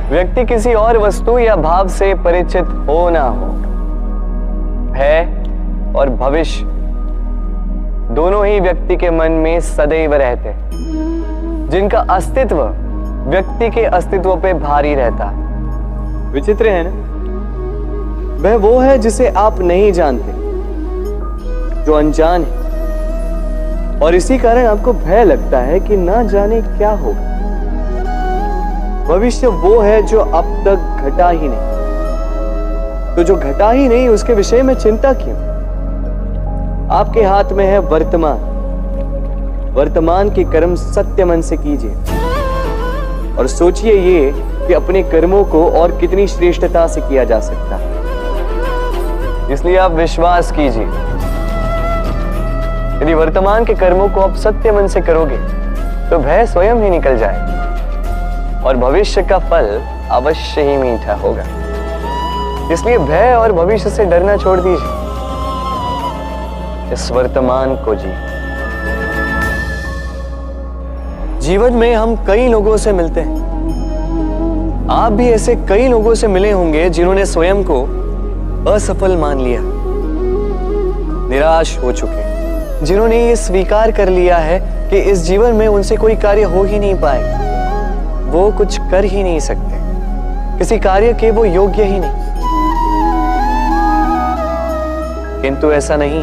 व्यक्ति किसी और वस्तु या भाव से परिचित हो ना हो, भय और भविष्य दोनों ही व्यक्ति के मन में सदैव रहते हैं, जिनका अस्तित्व व्यक्ति के अस्तित्व पे भारी रहता है। विचित्र है ना? वह वो है जिसे आप नहीं जानते, जो अनजान है, और इसी कारण आपको भय लगता है कि ना जाने क्या होगा। भविष्य वो है जो अब तक घटा ही नहीं, तो जो घटा ही नहीं उसके विषय में चिंता क्यों? आपके हाथ में है वर्तमान। वर्तमान के कर्म सत्य मन से कीजिए और सोचिए ये कि अपने कर्मों को और कितनी श्रेष्ठता से किया जा सकता है। इसलिए आप विश्वास कीजिए, यदि वर्तमान के कर्मों को आप सत्य मन से करोगे तो भय स्वयं ही निकल जाएगा और भविष्य का फल अवश्य ही मीठा होगा। इसलिए भय और भविष्य से डरना छोड़ दीजिए, इस वर्तमान को जी। जीवन में हम कई लोगों से मिलते हैं। आप भी ऐसे कई लोगों से मिले होंगे जिन्होंने स्वयं को असफल मान लिया, निराश हो चुके, जिन्होंने ये स्वीकार कर लिया है कि इस जीवन में उनसे कोई कार्य हो ही नहीं पाएगा, वो कुछ कर ही नहीं सकते, किसी कार्य के वो योग्य ही नहीं। किंतु ऐसा नहीं,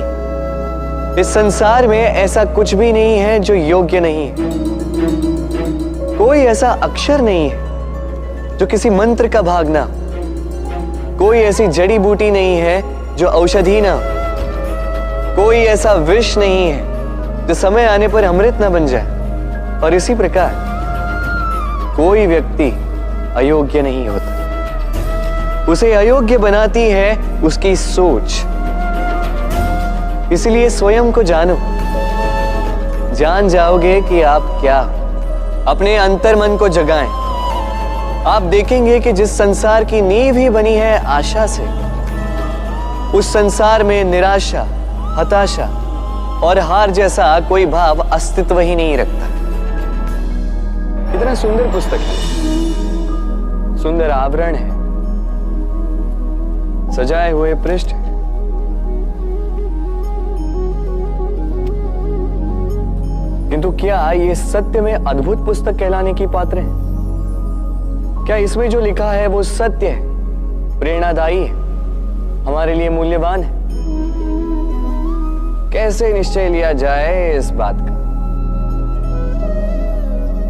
इस संसार में ऐसा कुछ भी नहीं है जो योग्य नहीं है। कोई ऐसा अक्षर नहीं है जो किसी मंत्र का भाग ना, कोई ऐसी जड़ी बूटी नहीं है जो औषधि ना, कोई ऐसा विष नहीं है जो समय आने पर अमृत ना बन जाए। और इसी प्रकार कोई व्यक्ति अयोग्य नहीं होता, उसे अयोग्य बनाती है उसकी सोच। इसलिए स्वयं को जानो, जान जाओगे कि आप क्या हो। अपने अंतर मन को जगाएं। आप देखेंगे कि जिस संसार की नींव ही बनी है आशा से, उस संसार में निराशा, हताशा और हार जैसा कोई भाव अस्तित्व ही नहीं रखता। कितना सुंदर पुस्तक है, सुंदर आवरण है, सजाए हुए पृष्ठ है। किंतु क्या ये सत्य में अद्भुत पुस्तक कहलाने की पात्र है? क्या इसमें जो लिखा है वो सत्य है, प्रेरणादायी है, हमारे लिए मूल्यवान है? कैसे निश्चय लिया जाए इस बात का?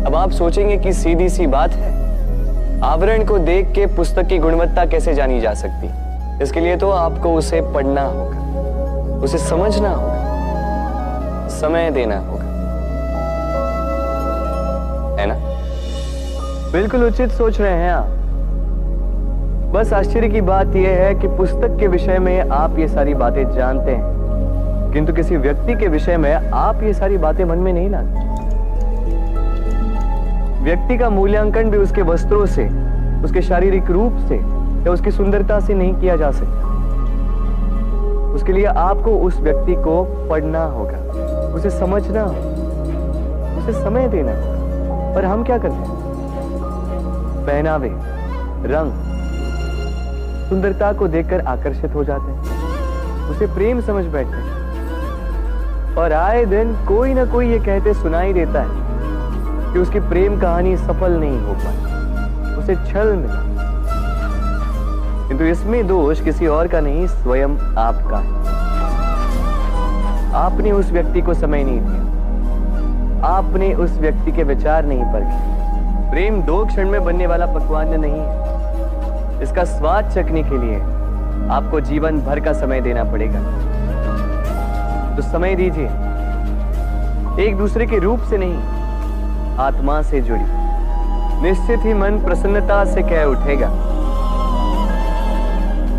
अब आप सोचेंगे कि सीधी सी बात है, आवरण को देख के पुस्तक की गुणवत्ता कैसे जानी जा सकती? इसके लिए तो आपको उसे पढ़ना होगा, उसे समझना होगा, समय देना होगा, है ना? बिल्कुल उचित सोच रहे हैं आप। बस आश्चर्य की बात यह है कि पुस्तक के विषय में आप ये सारी बातें जानते हैं, किंतु किसी व्यक्ति के विषय में आप ये सारी बातें मन में नहीं लाते। व्यक्ति का मूल्यांकन भी उसके वस्त्रों से, उसके शारीरिक रूप से या उसकी सुंदरता से नहीं किया जा सकता। उसके लिए आपको उस व्यक्ति को पढ़ना होगा, उसे समझना होगा, उसे समय देना होगा। और हम क्या करते हैं? पहनावे, रंग, सुंदरता को देखकर आकर्षित हो जाते हैं, उसे प्रेम समझ बैठते हैं और आए दिन कोई ना कोई ये कहते सुनाई देता है कि उसकी प्रेम कहानी सफल नहीं हो पाई, उसे छल मिला। किंतु इसमें दोष किसी और का नहीं, स्वयं आपका है। आपने उस व्यक्ति को समय नहीं दिया, आपने उस व्यक्ति के विचार नहीं परखे। प्रेम 2 क्षण में बनने वाला पकवान नहीं है, इसका स्वाद चखने के लिए आपको जीवन भर का समय देना पड़ेगा। तो समय दीजिए, एक दूसरे के रूप से नहीं, आत्मा से जुड़ी। निश्चित ही मन प्रसन्नता से कह उठेगा,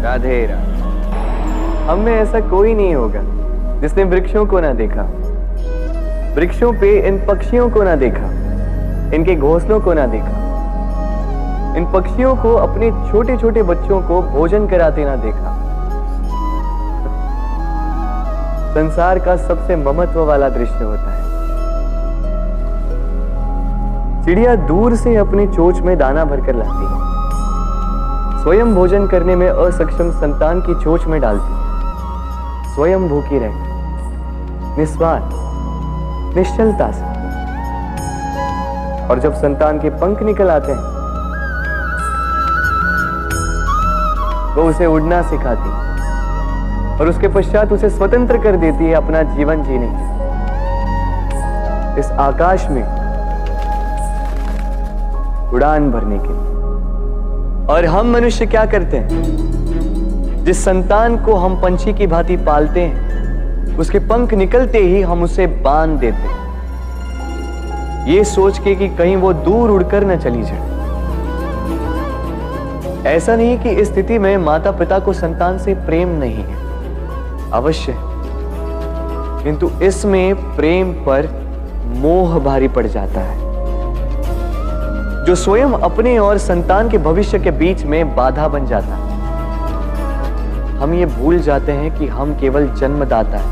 राधे राधे। हम में ऐसा कोई नहीं होगा जिसने वृक्षों को ना देखा, वृक्षों पे इन पक्षियों को ना देखा, इनके घोंसलों को ना देखा, इन पक्षियों को अपने छोटे छोटे बच्चों को भोजन कराते ना देखा। संसार का सबसे ममत्व वाला दृश्य होता है। चिड़िया दूर से अपने चोंच में दाना भरकर लाती है, स्वयं भोजन करने में असक्षम संतान की चोंच में डालती, स्वयं भूखी रहती, निस्वार्थ निश्चलता से। और जब संतान के पंख निकल आते हैं, वो उसे उड़ना सिखाती और उसके पश्चात उसे स्वतंत्र कर देती है अपना जीवन जीने के, इस आकाश में उड़ान भरने के लिए। और हम मनुष्य क्या करते हैं? जिस संतान को हम पंछी की भांति पालते हैं, उसके पंख निकलते ही हम उसे बांध देते हैं, ये सोच के कि कहीं वो दूर उड़कर न चली जाए। ऐसा नहीं कि इस स्थिति में माता पिता को संतान से प्रेम नहीं है, अवश्य, किंतु इसमें प्रेम पर मोह भारी पड़ जाता है, जो स्वयं अपने और संतान के भविष्य के बीच में बाधा बन जाता है। हम ये भूल जाते हैं कि हम केवल जन्मदाता हैं,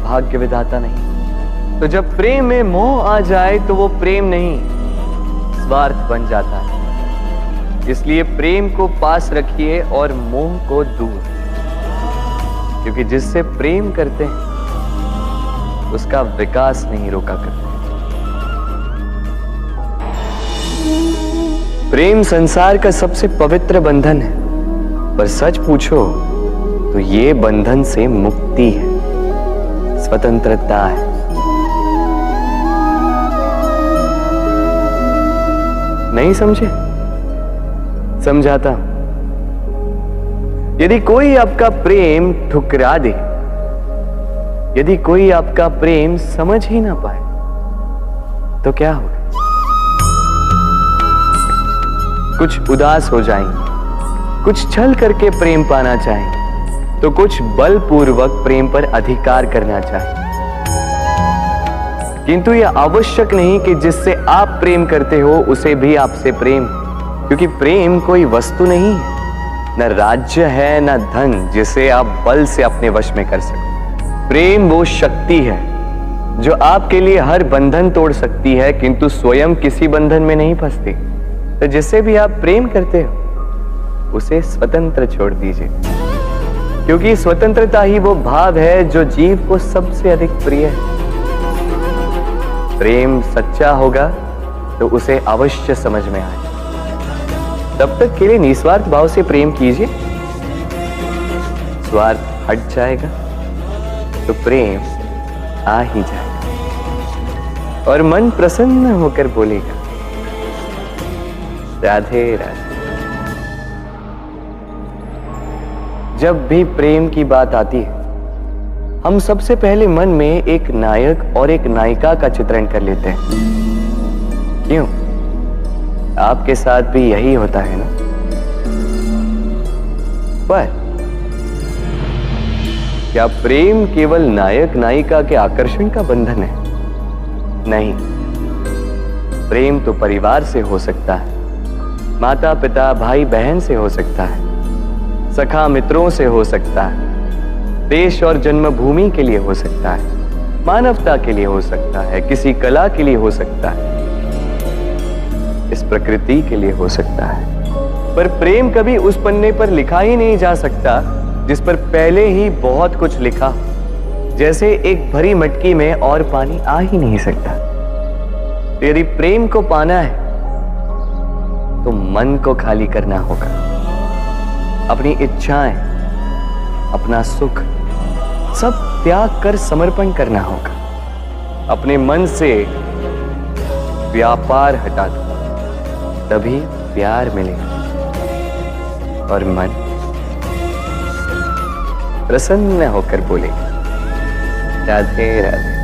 भाग्य विधाता नहीं। तो जब प्रेम में मोह आ जाए तो वो प्रेम नहीं, स्वार्थ बन जाता है। इसलिए प्रेम को पास रखिए और मोह को दूर, क्योंकि जिससे प्रेम करते हैं उसका विकास नहीं रोका करते। प्रेम संसार का सबसे पवित्र बंधन है, पर सच पूछो तो ये बंधन से मुक्ति है, स्वतंत्रता है। नहीं समझे? समझाता। यदि कोई आपका प्रेम ठुकरा दे, यदि कोई आपका प्रेम समझ ही ना पाए, तो क्या होगा? कुछ उदास हो जाएंगे, कुछ छल करके प्रेम पाना चाहेंगे, तो कुछ बलपूर्वक प्रेम पर अधिकार करना चाहेंगे। किंतु यह आवश्यक नहीं कि जिससे आप प्रेम करते हो उसे भी आपसे प्रेम, क्योंकि प्रेम कोई वस्तु नहीं है, न राज्य है न धन जिसे आप बल से अपने वश में कर सको। प्रेम वो शक्ति है जो आपके लिए हर बंधन तोड़ सकती है, किंतु स्वयं किसी बंधन में नहीं फंसती। तो जिससे भी आप प्रेम करते हो उसे स्वतंत्र छोड़ दीजिए, क्योंकि स्वतंत्रता ही वो भाव है जो जीव को सबसे अधिक प्रिय है। प्रेम सच्चा होगा तो उसे अवश्य समझ में आए। तब तक के लिए निस्वार्थ भाव से प्रेम कीजिए, स्वार्थ हट जाएगा तो प्रेम आ ही जाएगा और मन प्रसन्न होकर बोलेगा, राधे राधे। जब भी प्रेम की बात आती है, हम सबसे पहले मन में एक नायक और एक नायिका का चित्रण कर लेते हैं। क्यों? आपके साथ भी यही होता है ना? पर क्या प्रेम केवल नायक नायिका के आकर्षण का बंधन है? नहीं, प्रेम तो परिवार से हो सकता है, माता पिता भाई बहन से हो सकता है, सखा मित्रों से हो सकता है, देश और जन्मभूमि के लिए हो सकता है, मानवता के लिए हो सकता है, किसी कला के लिए हो सकता है, इस प्रकृति के लिए हो सकता है। पर प्रेम कभी उस पन्ने पर लिखा ही नहीं जा सकता जिस पर पहले ही बहुत कुछ लिखा, जैसे एक भरी मटकी में और पानी आ ही नहीं सकता। तो यदि प्रेम को पाना है तो मन को खाली करना होगा, अपनी इच्छाएं, अपना सुख सब त्याग कर समर्पण करना होगा। अपने मन से व्यापार हटा दो, तभी प्यार मिलेगा और मन प्रसन्न होकर बोलेगा, राधे राधे।